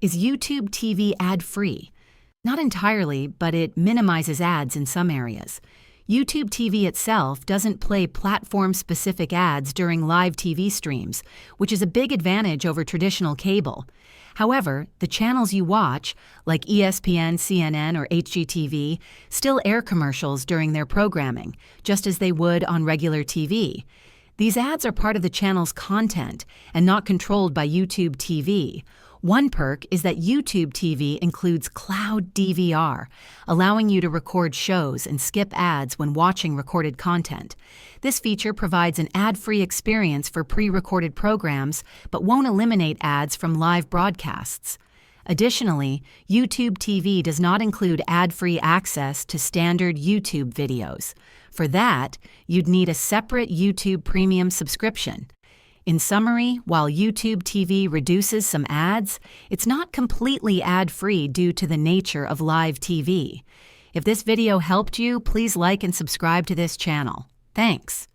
Is YouTube TV ad-free? Not entirely, but it minimizes ads in some areas. YouTube TV itself doesn't play platform-specific ads during live TV streams, which is a big advantage over traditional cable. However, the channels you watch, like ESPN, CNN, or HGTV, still air commercials during their programming, just as they would on regular TV. These ads are part of the channel's content and not controlled by YouTube TV. One perk is that YouTube TV includes cloud DVR, allowing you to record shows and skip ads when watching recorded content. This feature provides an ad-free experience for pre-recorded programs, but won't eliminate ads from live broadcasts. Additionally, YouTube TV does not include ad-free access to standard YouTube videos. For that, you'd need a separate YouTube Premium subscription. In summary, while YouTube TV reduces some ads, it's not completely ad-free due to the nature of live TV. If this video helped you, please like and subscribe to this channel. Thanks.